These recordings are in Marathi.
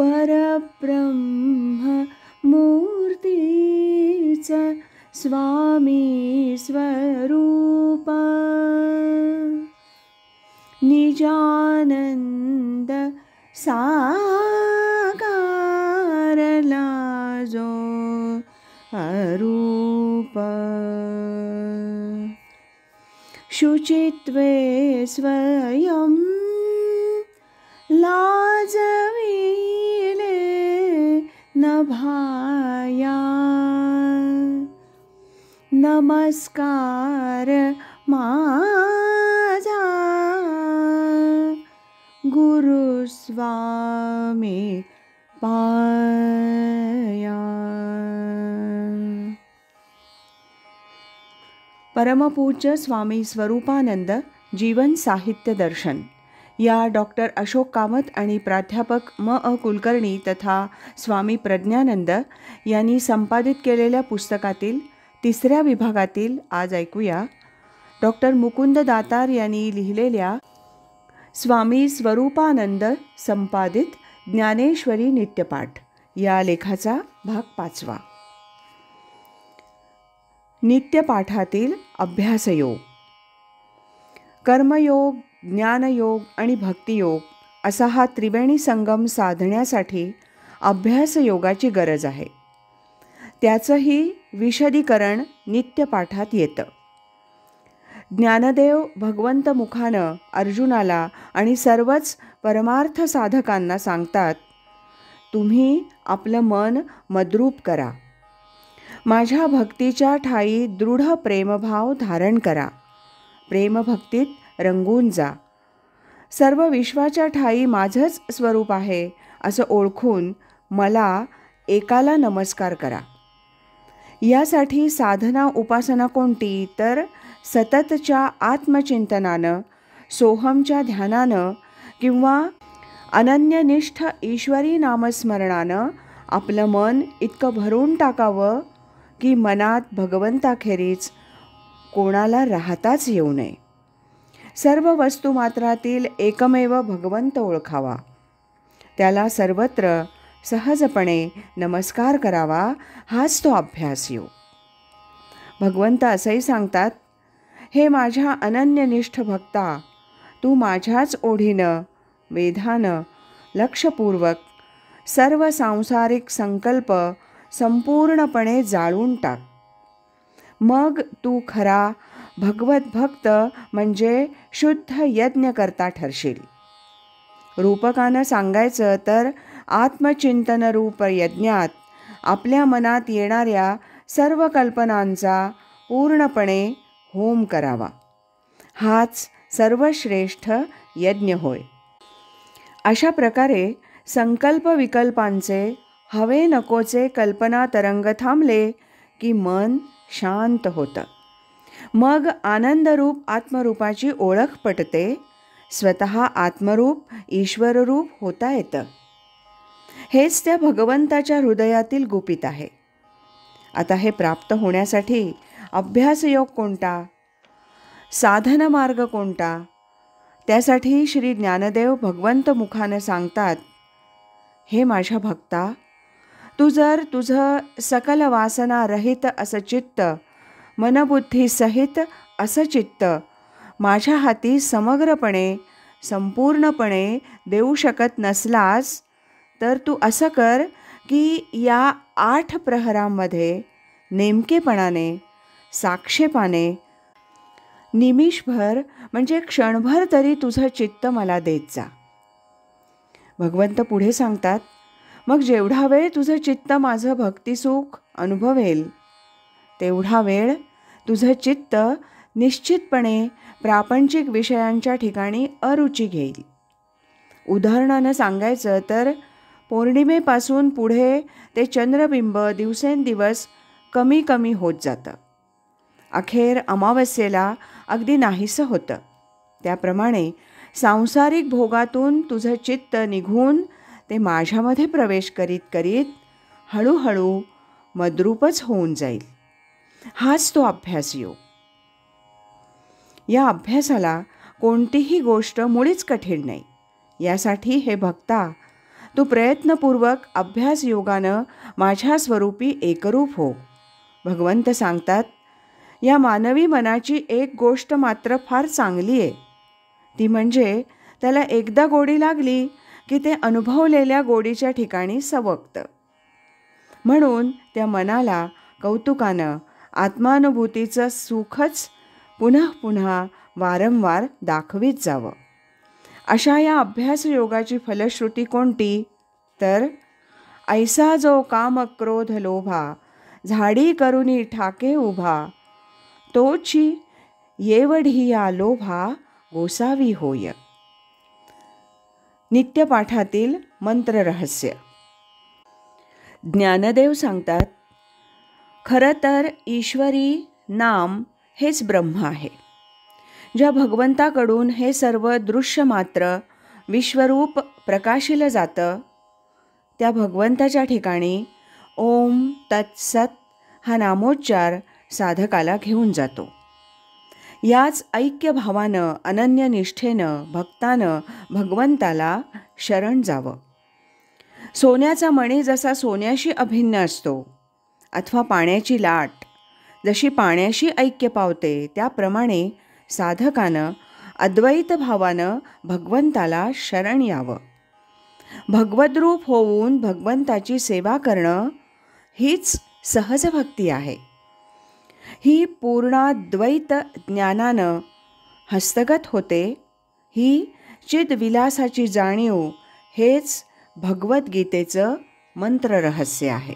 परब्रह्म मूर्तीचा स्वामी स्वरूपा, निजानंद साकारला जो अरूप, शुचित्वे स्वयं लाजविले नभाया, नमस्कार माझा गुरुस्वामी पाया. परमपूज्य स्वामी स्वरूपानंद जीवन साहित्य दर्शन या डॉक्टर अशोक कामत आणि प्राध्यापक म.अ. कुलकर्णी तथा स्वामी प्रज्ञानंद यांनी संपादित केलेल्या पुस्तकातील 3ऱ्या विभागातील आज ऐकूया डॉक्टर मुकुंद दातार यांनी लिहिलेल्या स्वामी स्वरूपानंद संपादित ज्ञानेश्वरी नित्यपाठ या लेखाचा भाग 5. नित्यपाठातील अभ्यासयोग. कर्मयोग, ज्ञानयोग आणि भक्तियोग असा हा त्रिवेणी संगम साधण्यासाठी अभ्यासयोगाची गरज आहे. त्याचंही विशदीकरण नित्यपाठात येतं. ज्ञानदेव भगवंत मुखानं अर्जुनाला आणि सर्वच परमार्थ साधकांना सांगतात, तुम्ही आपलं मन मद्रूप करा, माझ्या भक्तीच्या ठायी दृढ प्रेमभाव धारण करा, प्रेमभक्तीत रंगून जा, सर्व विश्वाच्या ठायी माझंच स्वरूप आहे असं ओळखून मला एकाला नमस्कार करा. यासाठी साधना उपासना कोणती तर सततच्या आत्मचिंतनानं, सोहमच्या ध्यानानं किंवा अनन्यनिष्ठ ईश्वरी नामस्मरणानं आपलं मन इतकं भरून टाकावं की मनात भगवंताखेरीज कोणाला राहताच येऊ नये. सर्व वस्तुमात्रातील एकमेव भगवंत ओळखावा, त्याला सर्वत्र सहजपणे नमस्कार करावा, हाच तो अभ्यास योग. भगवंत असंही सांगतात, हे माझ्या अनन्यनिष्ठ भक्ता, तू माझ्याच ओढीनं वेधानं लक्षपूर्वक सर्व सांसारिक संकल्प संपूर्णपणे जाळून टाक. मग तू खरा भगवत भक्त म्हणजे शुद्ध यज्ञकर्ता ठरशील. रूपकानं सांगायचं तर आत्मचिंतनरूप यज्ञात आपल्या मनात येणाऱ्या सर्व कल्पनांचा पूर्णपणे होम करावा. हाच सर्वश्रेष्ठ यज्ञ होय. अशा प्रकारे संकल्प विकल्पांचे हवे नकोचे कल्पना तरंग थांबले की मन शांत होतं. मग आनंदरूप आत्मरूपाची ओळख पटते, स्वतः आत्मरूप ईश्वररूप होता येतं. हेच त्या भगवंताच्या हृदयातील गुपित आहे. आता हे प्राप्त होण्यासाठी अभ्यासयोग कोणता, साधन मार्ग कोणता? त्यासाठी श्री ज्ञानदेव भगवंत मुखानं सांगतात, हे माझ्या भक्ता, तू जर तुझं सकल वासना रहित असं चित्त, मनबुद्धी सहित असं चित्त माझ्या हाती समग्रपणे संपूर्णपणे देऊ शकत नसलास तर तू असं कर की या 8 प्रहरामध्ये नेमकेपणाने, साक्षेपाने निमिषभर म्हणजे क्षणभर तरी तुझं चित्त मला देत जा. भगवंत पुढे सांगतात, मग जेवढा वेळ तुझं चित्त माझं भक्तिसुख अनुभवेल तेवढा वेळ तुझं चित्त निश्चितपणे प्रापंचिक विषयांच्या ठिकाणी अरुची घेईल. उदाहरणानं सांगायचं तर पौर्णिमेपासून पुढे ते चंद्रबिंब दिवसेंदिवस कमी कमी होत जातं. अखेर अमावस्येला अगदी नाहीसं होतं. त्याप्रमाणे सांसारिक भोगातून तुझं चित्त निघून ते माझ्यामध्ये प्रवेश करीत करीत हळूहळू मद्रूपच होऊन जाईल. हाच तो अभ्यास योग. या अभ्यासाला कोणतीही गोष्ट मुळीच कठीण नाही. यासाठी हे भक्ता तू प्रयत्नपूर्वक अभ्यास योगानं माझ्या स्वरूपी एकरूप हो. भगवंत सांगतात, या मानवी मनाची एक गोष्ट मात्र फार चांगली आहे. ती म्हणजे त्याला एकदा गोडी लागली की ते अनुभवलेल्या गोडीच्या ठिकाणी सवकतं. म्हणून त्या मनाला कौतुकानं आत्मानुभूतीचं सुखच पुन्हा पुन्हा वारंवार दाखवीत जावं. अशा या अभ्यास योगाची फलश्रुती कोणती? तर ऐसा जो काम क्रोध लोभा झाडी करुनी ठाके उभा तोची येवढिया लोभा गोसावी होय. नित्यपाठातील मंत्र रहस्य. ज्ञानदेव सांगतात, खरं तर ईश्वरी नाम हेच ब्रह्म आहे. ज्या भगवंताकडून हे सर्व दृश्य मात्र विश्वरूप प्रकाशिलं जातं, त्या भगवंताच्या ठिकाणी ओम तत्सत हा नामोच्चार साधकाला घेऊन जातो. याच ऐक्यभावानं अनन्य निष्ठेनं भक्तानं भगवंताला शरण जावं. सोन्याचा मणी जसा सोन्याशी अभिन्न असतो अथवा पाण्याची लाट जशी पाण्याशी ऐक्य पावते, त्याप्रमाणे साधकानं अद्वैत भावानं भगवंताला शरण यावं. भगवद्रूप होऊन भगवंताची सेवा करणं हीच सहज भक्ती आहे. ही पूर्णाद्वैत ज्ञानानं हस्तगत होते. ही चिदविलासाची जाणीव हेच भगवद्गीतेचं मंत्र रहस्य आहे.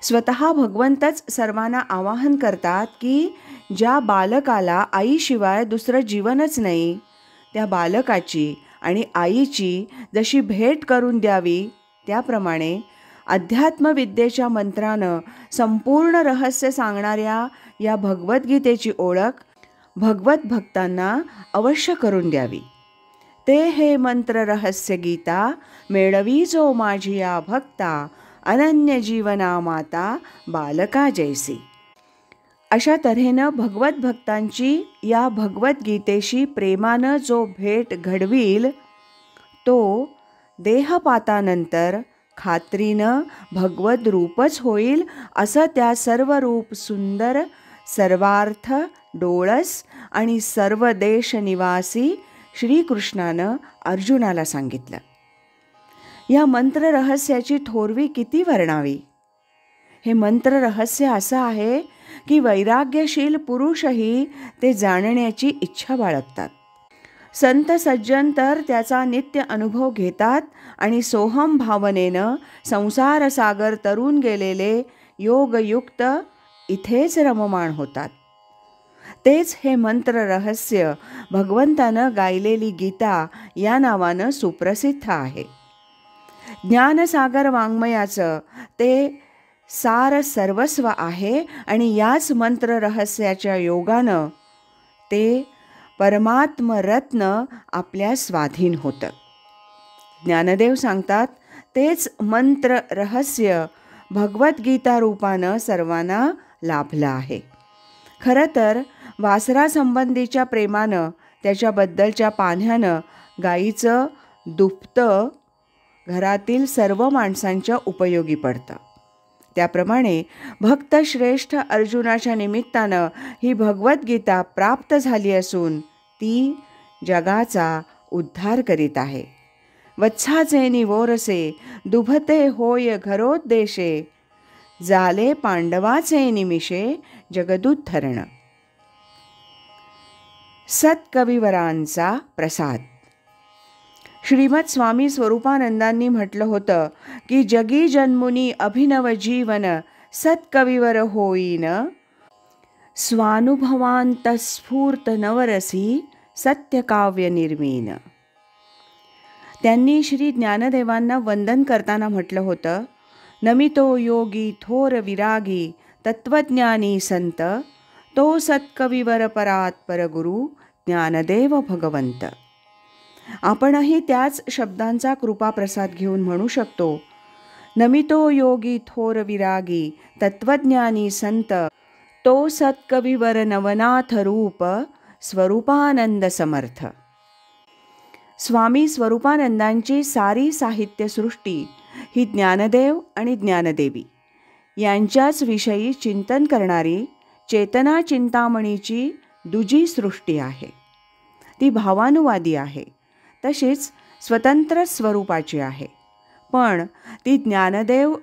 स्वतः भगवंतच सर्वांना आवाहन करतात की ज्या बालकाला आईशिवाय दुसरं जीवनच नाही, त्या बालकाची आणि आईची जशी भेट करून द्यावी, त्याप्रमाणे अध्यात्मविद्येच्या मंत्रानं संपूर्ण रहस्य सांगणाऱ्या या भगवद्गीतेची ओळख भगवत भक्तांना अवश्य करून द्यावी. ते हे मंत्र रहस्य गीता मेळवी जो माझिया भक्ता अनन्य जीवना माता बालका जैसी. अशा तऱ्हेनं भगवत भक्तांची या भगवद्गीतेशी प्रेमानं जो भेट घडवील, तो देहपातानंतर खात्रीनं भगवत रूपच होईल, असं त्या सर्व रूप सुंदर सर्वार्थ डोळस आणि सर्व देश निवासी श्रीकृष्णानं अर्जुनाला सांगितलं. या मंत्र रहस्याची थोरवी किती वर्णावी. हे मंत्र रहस्य असं आहे की वैराग्यशील पुरुषही ते जाणण्याची इच्छा बाळगतात. संत सज्जन तर त्याचा नित्य अनुभव घेतात आणि सोहम भावनेनं संसार सागर तरून गेलेले योगयुक्त इथेच रममाण होतात. तेच हे मंत्र रहस्य भगवंतानं गायलेली गीता या नावानं सुप्रसिद्ध आहे. ज्ञानसागर वाङ्मयाचं ते सार सर्वस्व आहे आणि याच मंत्र रहस्याच्या योगानं ते परमात्मरत्न आपल्या स्वाधीन होतं. ज्ञानदेव सांगतात, तेच मंत्र रहस्य भगवद्गीता रूपानं सर्वांना लाभलं आहे. खरं तर वासरासंबंधीच्या प्रेमानं त्याच्याबद्दलच्या पाहण्यानं गाईचं दुभतं घरातील सर्व माणसांच्या उपयोगी पडतं. त्याप्रमाणे भक्तश्रेष्ठ अर्जुनाच्या निमित्तानं ही भगवद्गीता प्राप्त झाली असून ती जगाचा उद्धार करीत आहे. वत्साचे निवोरसे दुभते होय घरोद्देशे जाले पांडवाचे निमिषे जगदुद्धरण. सत्कविवरांचा प्रसाद. श्रीमद स्वामी स्वरूपानंदांनी म्हटलं होतं की जगी जन्मुनी अभिनव जीवन सत्कविवर होईन स्वानुभवांतस्फूर्त नवरसी सत्यकाव्य निर्मीन. त्यांनी श्री ज्ञानदेवांना वंदन करताना म्हटलं होतं, नमितो योगी थोर विरागी तत्वज्ञानी संत तो सत्कविवर परात परगुरु ज्ञानदेव भगवंत. आपणही त्याच शब्दांचा कृपाप्रसाद घेऊन म्हणू शकतो, नमितो योगी थोर विरागी तत्वज्ञानी संत तो सत्कविवर नवनाथ रूप स्वरूपानंद समर्थ. स्वामी स्वरूपानंदांची सारी साहित्यसृष्टी ही ज्ञानदेव आणि ज्ञानदेवी यांच्याच विषयी चिंतन करणारी चेतना चिंतामणीची दुजी सृष्टी आहे. ती भावानुवादी आहे, तशीच स्वतंत्र स्वरूपाची आहे, पण ती ज्ञानदेव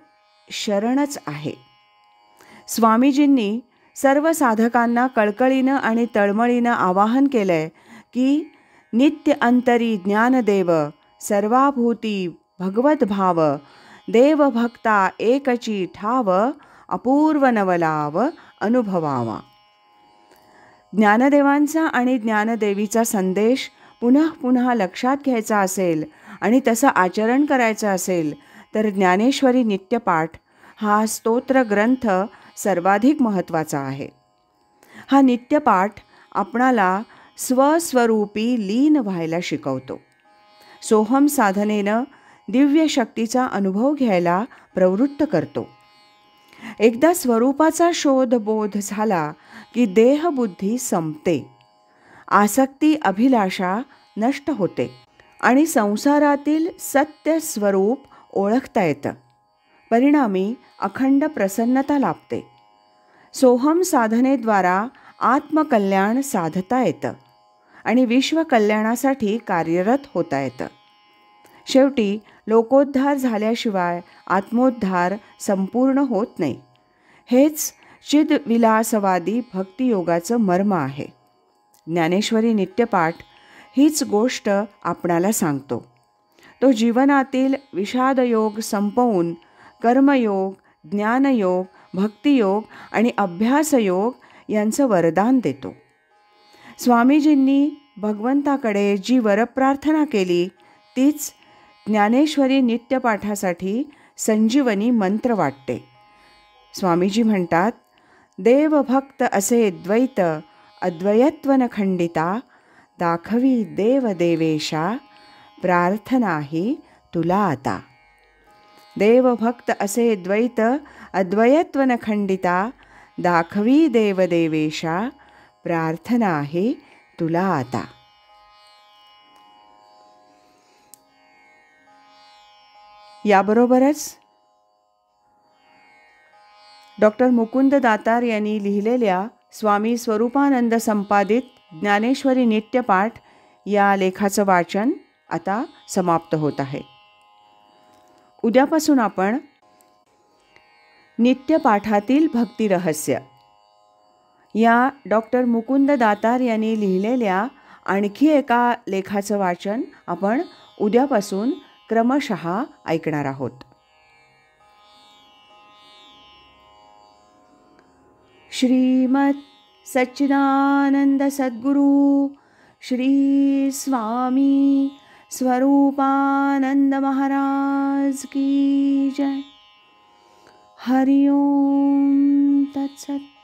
शरणच आहे. स्वामीजींनी सर्व साधकांना कळकळीनं आणि तळमळीनं आवाहन केलंय की नित्य अंतरी ज्ञानदेव सर्वाभूती भगवत भाव देवभक्ता एकची ठाव अपूर्व नवलाव अनुभवावा. ज्ञानदेवांचा आणि ज्ञानदेवीचा संदेश पुन्हा पुन्हा लक्षात घ्यायचा असेल आणि तसं आचरण करायचं असेल तर ज्ञानेश्वरी नित्यपाठ हा स्तोत्र ग्रंथ सर्वाधिक महत्त्वाचा आहे. हा नित्यपाठ आपणाला स्वस्वरूपी लीन व्हायला शिकवतो. सोहम साधनेनं दिव्य शक्तीचा अनुभव घ्यायला प्रवृत्त करतो. एकदा स्वरूपाचा शोध बोध झाला की देहबुद्धी संपते, आसक्ती अभिलाषा नष्ट होते आणि संसारातील सत्य स्वरूप ओळखता येतं. परिणामी अखंड प्रसन्नता लाभते. सोहम साधनेद्वारा आत्मकल्याण साधता येतं आणि विश्वकल्याणासाठी कार्यरत होता येतं. शेवटी लोकोद्धार झाल्याशिवाय आत्मोद्धार संपूर्ण होत नाही. हेच चिदविलासवादी भक्तियोगाचं मर्म आहे. ज्ञानेश्वरी नित्यपाठ हीच गोष्ट आपणाला सांगतो. तो जीवनातील विषादयोग संपवून कर्मयोग, ज्ञानयोग, भक्तियोग आणि अभ्यासयोग यांचं वरदान देतो. स्वामीजींनी भगवंताकडे जी वरप्रार्थना केली तीच ज्ञानेश्वरी नित्यपाठासाठी संजीवनी मंत्र वाटते. स्वामीजी म्हणतात, देवभक्त असे द्वैत अद्वयत्वन खंडिता दाखवी देवदेवेशा प्रार्थना ही तुला आता. देवभक्त असे द्वैत अद्वयत्वन खंडिता दाखवी देवदेवेशा प्रार्थना आहे तुला आता. याबरोबरच डॉक्टर मुकुंद दातार यांनी लिहिलेल्या स्वामी स्वरूपानंद संपादित ज्ञानेश्वरी नित्यपाठ या लेखाचं वाचन आता समाप्त होत आहे. उद्यापासून आपण नित्यपाठातील भक्तिरहस्य या डॉक्टर मुकुंद दातार यांनी लिहिलेल्या आणखी एका लेखाचं वाचन आपण उद्यापासून क्रमशः ऐकणार आहोत. श्रीमत् सच्चिदानंद सद्गुरु श्री स्वामी स्वरूपानंद महाराज की जय. हरि ओम तत्सत.